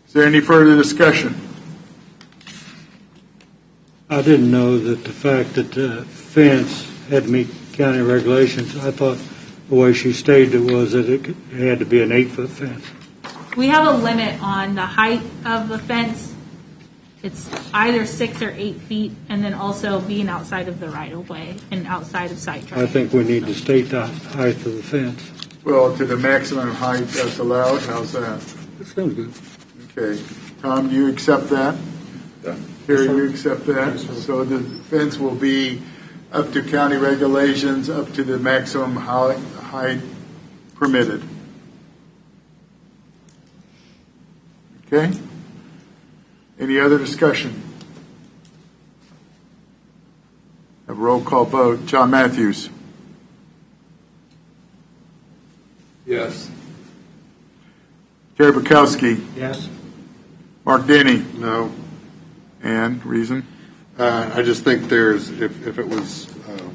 Is there any further discussion? I didn't know that the fact that the fence had to meet county regulations. I thought the way she stated it was that it had to be an 8-foot fence. We have a limit on the height of the fence. It's either 6 or 8 feet, and then also being outside of the right-of-way and outside of site I traffic. think we need to state the height of the fence. Well, to the maximum height that's allowed, how's that? That sounds good. Okay. Tom, do you accept that? Terry, you accept that? So the fence will be up to county regulations, up to the maximum height permitted. Okay? Any other discussion? A roll call vote. John Matthews. Yes. Terry Bukowski. Yes. Mark Denny. No. And reason? I just think if it was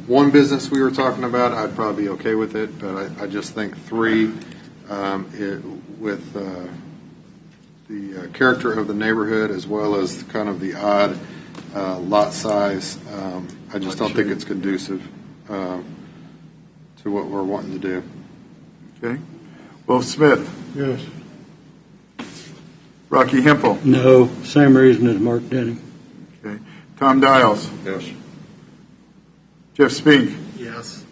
one business we were talking about, I'd probably be okay with it, but I just think 3, with the character of the neighborhood as well as kind of the odd lot size, I just don't think it's conducive to what we're wanting to do. Okay. Wolf Smith. Yes. Rocky Hempel. No, same reason as Mark Denny. Okay. Tom Dials. Yes. Jeff Spink. Yes.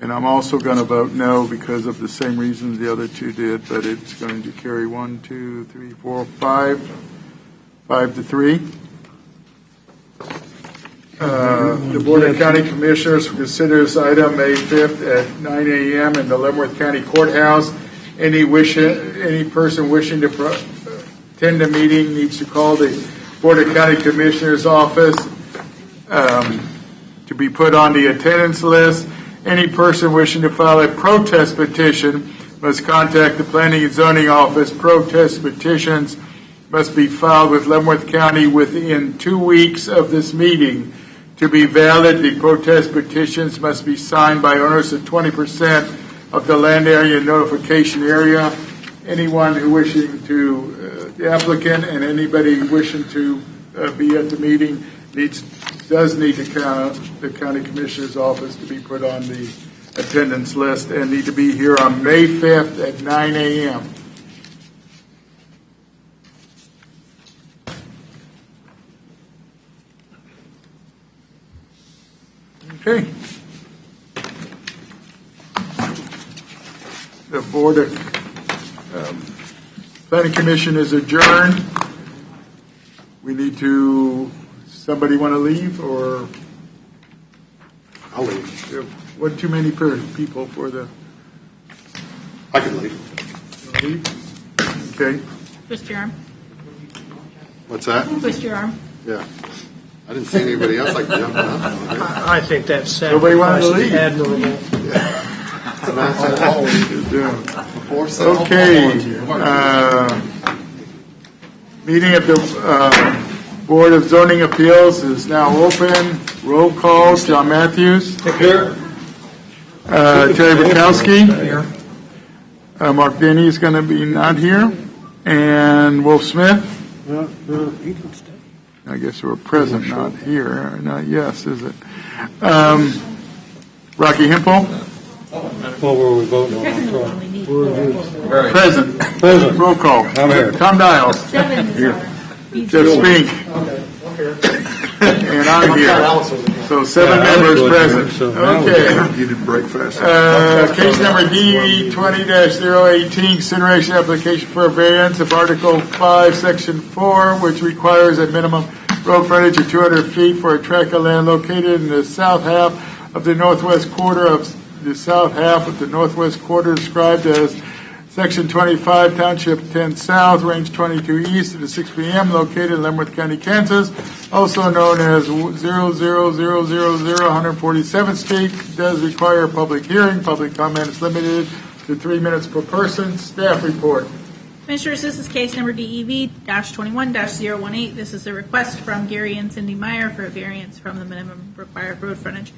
And I'm also going to vote no because of the same reasons the other two did, but it's going to carry 1, 2, 3, 4, 5 to 3. The Board of County Commissioners will consider this item May 5th at 9 a.m. in the Leavenworth County Courthouse. Any person wishing to attend the meeting needs to call the Board of County Commissioners office to be put on the attendance list. Any person wishing to file a protest petition must contact the Planning and Zoning Office. Protest petitions must be filed with Leavenworth County within 2 weeks of this meeting. To be valid, the protest petitions must be signed by owners of 20% of the land area notification area. Anyone who wishing to, the applicant and anybody wishing to be at the meeting does need to count the county commissioner's office to be put on the attendance list and need to be here on May 5th at 9 a.m. Okay. The Board of Planning Commission is adjourned. We need to, somebody want to leave or? I'll leave. What, too many people for the? I can leave. Leave? Okay. Twist your arm. What's that? Twist your arm. Yeah. I didn't see anybody else like jumping up. I think that's Nobody wanted to leave. admirable. Okay. Meeting of the Board of Zoning Appeals is now open. Roll call, John Matthews. Here. Terry Bukowski. Here. Mark Denny is going to be not here. And Wolf Smith. He can stay. I guess we're present, not here. Not yes, is it? Rocky Hempel. What were we voting on? I'm sorry. Present. Present. Roll call. I'm here. Tom Dials. 7 is Here. our- Jeff Spink. And I'm here. So 7 members present. So now we- Okay. You did break fast. Case number DV 20-018, consideration application for a variance of Article 5, Section 4, which requires a minimum road frontage of 200 feet for a tract of land located in the south half of the northwest quarter described as Section 25, Township 10 South, Range 22 East at 6 p.m., located in Leavenworth County, Kansas, also known as 147th Street, does require a public hearing. Public comment is limited to 3 minutes per person. Staff report. Commissioners, this is case number DEV-21-018. This is a request from Gary and Cindy Meyer for a variance from the minimum required road frontage.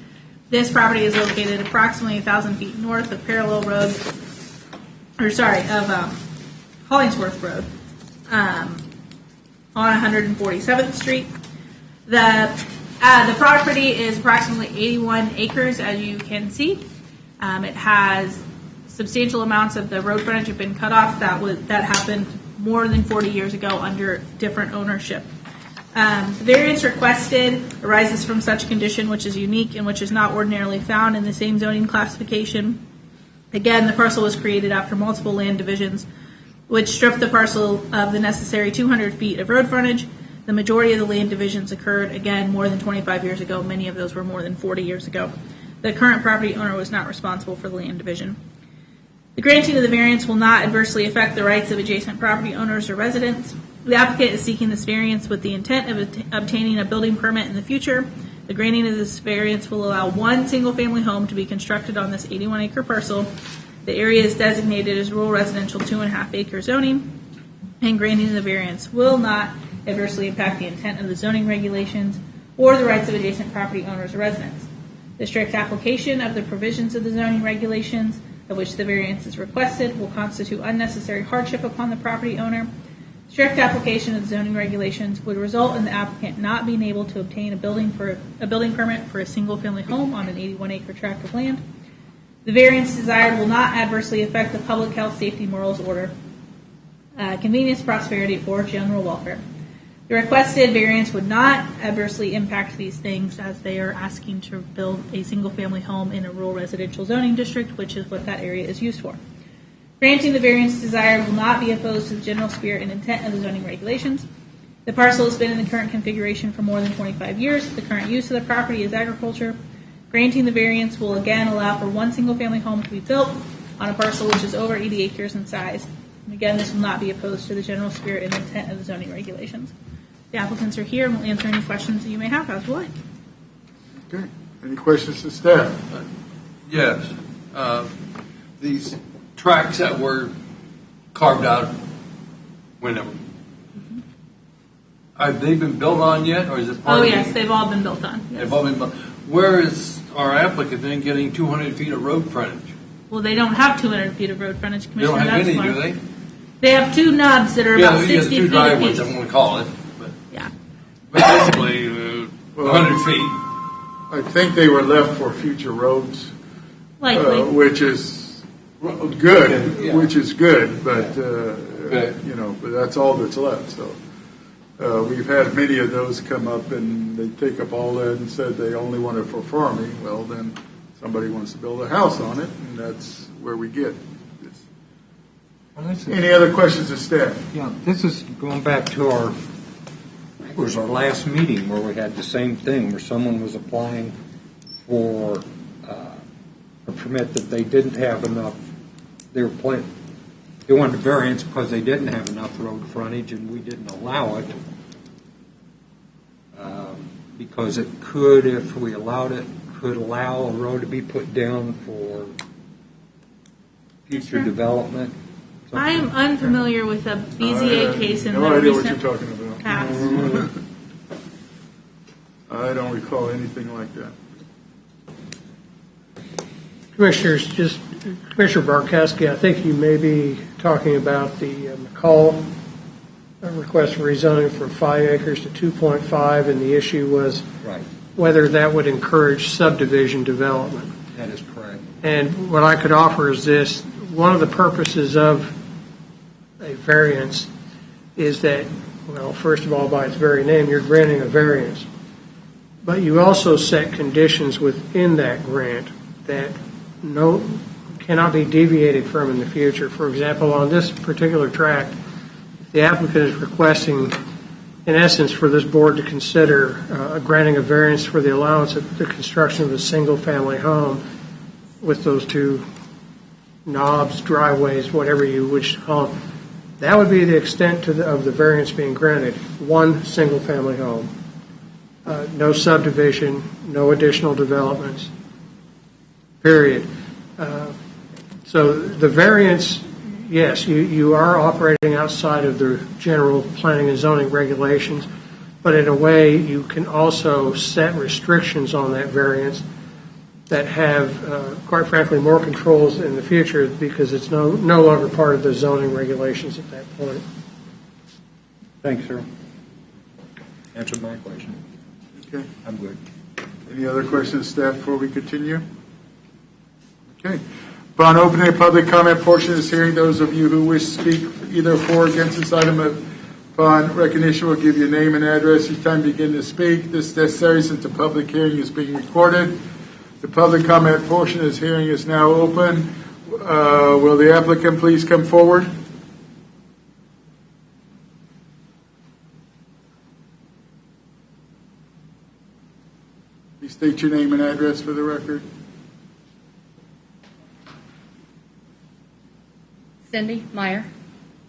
This property is located approximately 1,000 feet north of Hollingsworth Road on 147th Street. The property is approximately 81 acres, as you can see. It has substantial amounts of the road frontage have been cut off. That happened more than 40 years ago under different ownership. The variance requested arises from such condition which is unique and which is not ordinarily found in the same zoning classification. Again, the parcel was created after multiple land divisions, which stripped the parcel of the necessary 200 feet of road frontage. The majority of the land divisions occurred, again, more than 25 years ago. Many of those were more than 40 years ago. The current property owner was not responsible for the land division. The granting of the variance will not adversely affect the rights of adjacent property owners or residents. The applicant is seeking this variance with the intent of obtaining a building permit in the future. The granting of this variance will allow one single-family home to be constructed on this 81-acre parcel. The area is designated as rural residential 2.5-acre zoning, and granting of the variance will not adversely impact the intent of the zoning regulations or the rights of adjacent property owners or residents. The strict application of the provisions of the zoning regulations of which the variance is requested will constitute unnecessary hardship upon the property owner. Strict application of the zoning regulations would result in the applicant not being able to obtain a building permit for a single-family home on an 81-acre tract of land. The variance desired will not adversely affect the public health, safety, morals, order, convenience, prosperity, or general welfare. The requested variance would not adversely impact these things, as they are asking to build a single-family home in a rural residential zoning district, which is what that area is used for. Granting the variance desired will not be opposed to the general spirit and intent of the zoning regulations. The parcel has been in the current configuration for more than 25 years. The current use of the property is agriculture. Granting the variance will again allow for one single-family home to be built on a parcel which is over 80 acres in size. And again, this will not be opposed to the general spirit and intent of the zoning regulations. The applicants are here and will answer any questions that you may have as well. Okay. Any questions to staff? Yes. These tracks that were carved out, whenever. Have they been built on yet, or is it part Oh, of yes, they've all been built on. Yes. They've all been built. Where is our applicant then getting 200 feet of road frontage? Well, they don't have 200 feet of road frontage, They Commissioner. don't have that's any, why. do they? They have two nubs that are about 60 the feet two driveways, apiece. I'm going to call it. But Yeah. basically, 100 feet. I think they were left for future roads, Likely. which is good, Yeah. which is good, but, Okay. but that's all that's left, so. We've had many of those come up and they take up all that and said they only want it for farming. Well, then somebody wants to build a house on it, and that's where we get this. Any other questions of staff? Yeah, this is going back to it was our last meeting where we had the same thing, where someone was applying for a permit that they didn't have enough, they wanted a variance because they didn't have enough road frontage, and we didn't allow it. Because it could, if we allowed it, could allow a road to be put down for future Sure. development. I am unfamiliar with a BZA case in No the idea what recent you're talking about. past. I don't recall anything like that. Commissioners, Commissioner Barkowski, I think you may be talking about the McCall request for rezoning from 5 acres to 2.5, and the issue was Right, whether that would encourage subdivision development. that is correct. And what I could offer is this: one of the purposes of a variance is that, well, first of all, by its very name, you're granting a variance. But you also set conditions within that grant that cannot be deviated from in the future. For example, on this particular tract, the applicant is requesting, in essence, for this board to consider granting a variance for the allowance of the construction of a single-family home with those two knobs, driveways, whatever you wish to call them. That would be the extent of the variance being granted. One single-family home. No subdivision, no additional developments, period. So the variance, yes, you are operating outside of the general planning and zoning regulations, but in a way, you can also set restrictions on that variance that have, quite frankly, more controls in the future because it's no longer part of the zoning regulations at that point. Thanks, sir. Answered my question. Okay. I'm good. Any other questions, staff, before we continue? Okay. Upon opening the public comment portion of this hearing, those of you who wish to speak either for or against this item, upon recognition, will give you name and address each time you begin to speak. This is necessary since the public hearing is being recorded. The public comment portion of this hearing is now open. Will the applicant please come forward? Please state your name and address for the record. Cindy Meyer,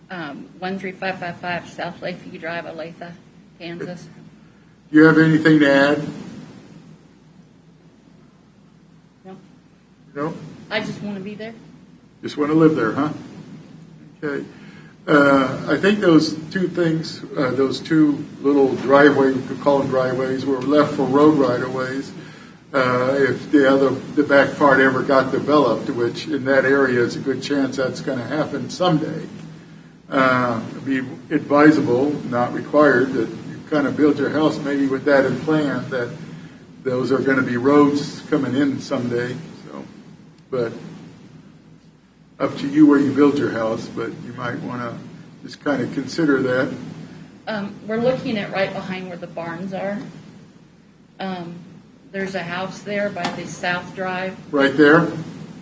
13555 South Lakeview Drive, Olathe, Kansas. Do you have anything to add? No, No? I just want to be there. Just want to live there, huh? Okay. I think those two things, those two little driveways, we could call them driveways, were left for road right-of-ways. If the back part ever got developed, which in that area is a good chance that's going to happen someday, it'd be advisable, not required, that you kind of build your house maybe with that in plan, that those are going to be roads coming in someday. So, but up to you where you build your house, but you might want to just kind of consider that. We're looking at right behind where the barns are. There's a house there by the South Drive. Right there?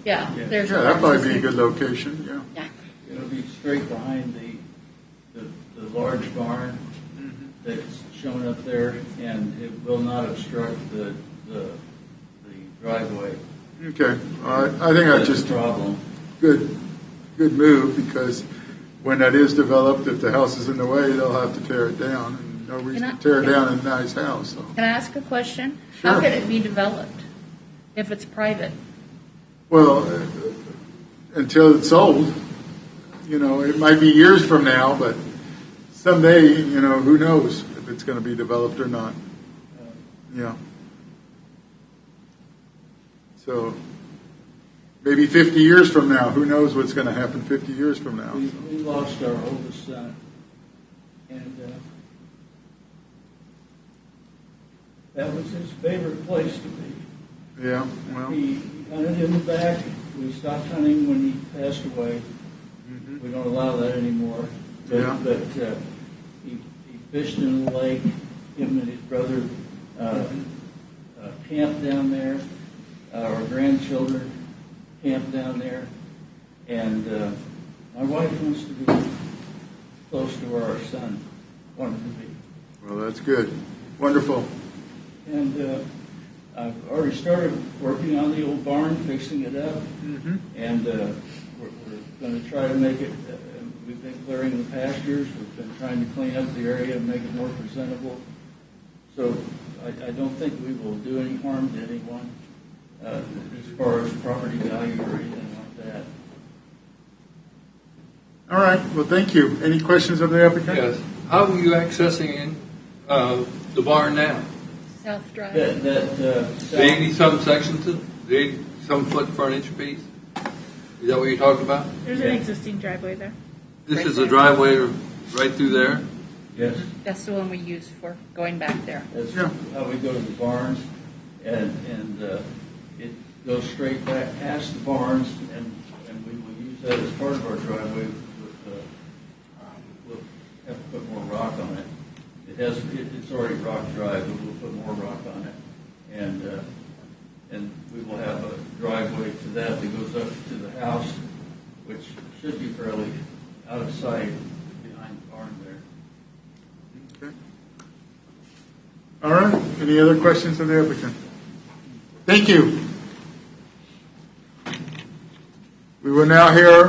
Yeah, there's. Yeah, that might be a good location, yeah. Yeah. It'll be straight behind the large barn that's shown up there, and it will not obstruct the driveway. Okay, all right. I think that's just a problem. Good move, because when that is developed, if the house is in the way, they'll have to tear it down, and no reason to tear down a nice house. So. Can I ask a question? Sure. How can it be developed if it's private? Well, until it's sold, it might be years from now, but someday, who knows if it's going to be developed or not. Yeah. So maybe 50 years from now, who knows what's going to happen 50 years from now. We lost our oldest son, and that was his favorite place to be. Yeah, well. He hunted in the back. We stopped hunting when he passed away. We don't allow that anymore. But he fished in the lake. Him and his brother camped down there. Our grandchildren camped down there. And my wife wants to be close to where our son wanted to be. Well, that's good. Wonderful. And I've already started working on the old barn, fixing it up. And we're going to try to make it, we've been clearing the pastures. We've been trying to clean up the area and make it more presentable. So I don't think we will do any harm to anyone as far as property value or anything like that. All right. Well, thank you. Any questions of the applicant? Yes. How are you accessing the barn now? South Drive. The 80-some sections, the 80-some foot frontage piece? Is that what you're talking about? There's an existing driveway there. This is a driveway right through there? Yes. That's the one we use for going back there. That's how we go to the barns, and it goes straight back past the barns, and we will use that as part of our driveway. We'll have to put more rock on it. It's already rock drive, but we'll put more rock on it, and we will have a driveway to that goes up to the house, which should be fairly out of sight behind the barn there. Okay. All right. Any other questions of the applicant? Thank you. We will will now hear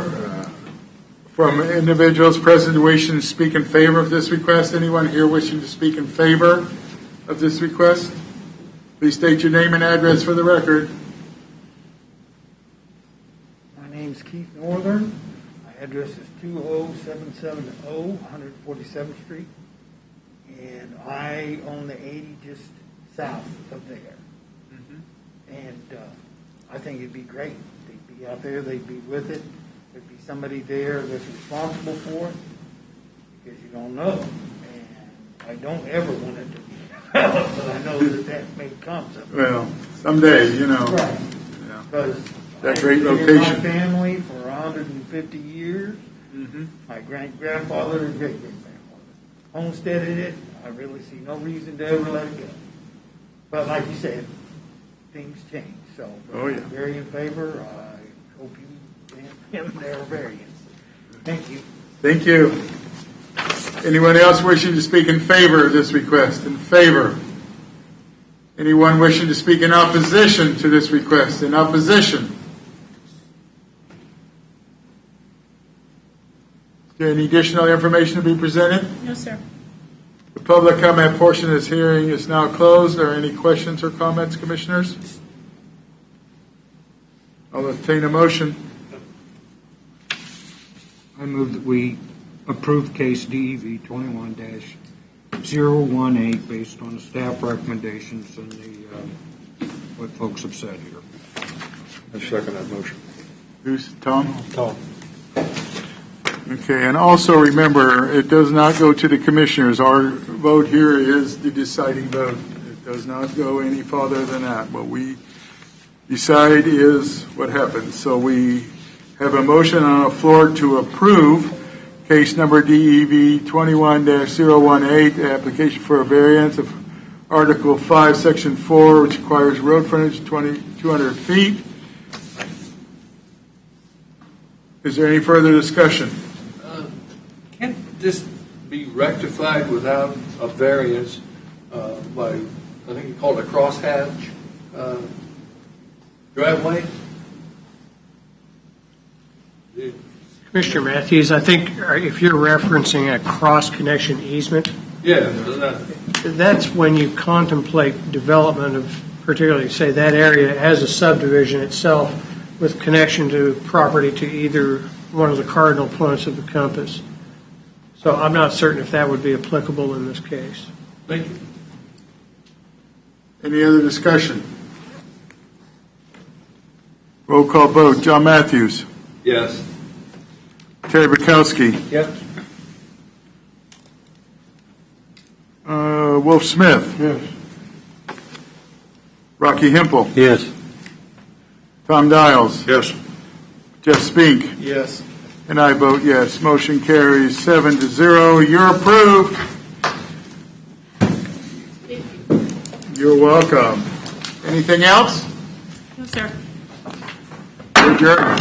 from individuals present wishing to speak in favor of this request. Anyone here wishing to speak in favor of this request? Please state your name and address for the record. My name's Keith Northern. My address is 20770 147th Street. And I own the 80 just south of there. And I think it'd be great. They'd be out there, they'd be with it. There'd be somebody there that's responsible for it, because you don't know. And I don't ever want it to be developed, but I know that may come someday. Well, someday, you know. Right. Yeah. Because That great I've been in location. my family for 150 years. My great-grandfather and great-great-grandfather homesteaded it. I really see no reason to ever let it go. But like you said, things change. So Oh, yeah. I'm very in favor. I hope you grant him their variance. Thank you. Thank you. Anyone else wishing to speak in favor of this request? In favor? Anyone wishing to speak in opposition to this request? In opposition? Is there any additional information to be presented? No, sir. The public comment portion of this hearing is now closed. Are there any questions or comments, commissioners? I'll entertain a motion. I move that we approve case DEV 21-018 based on the staff recommendations and what folks have said here. I second that motion. Who's Tom? Tom. Okay, and also remember, it does not go to the commissioners. Our vote here is the deciding vote. It does not go any farther than that. What we decide is what happens. So we have a motion on the floor to approve case number DEV 21-018, the application for a variance of Article 5, Section 4, which requires road frontage 200 feet. Is there any further discussion? Can't this be rectified without a variance by, I think you call it a crosshatch driveway? Commissioner Matthews, I think if you're referencing a cross-connection easement, Yeah. that's when you contemplate development of, particularly say that area as a subdivision itself with connection to property to either one of the cardinal points of the compass. So I'm not certain if that would be applicable in this case. Thank you. Any other discussion? Roll call vote. John Matthews. Yes. Terry Bukowski. Yep. Wolf Smith. Yes. Rocky Hempel. Yes. Tom Dials. Yes. Jeff Spink. Yes. And I vote yes. Motion carries 7-0. You're approved. You're welcome. Anything else? No, sir. Adjourn.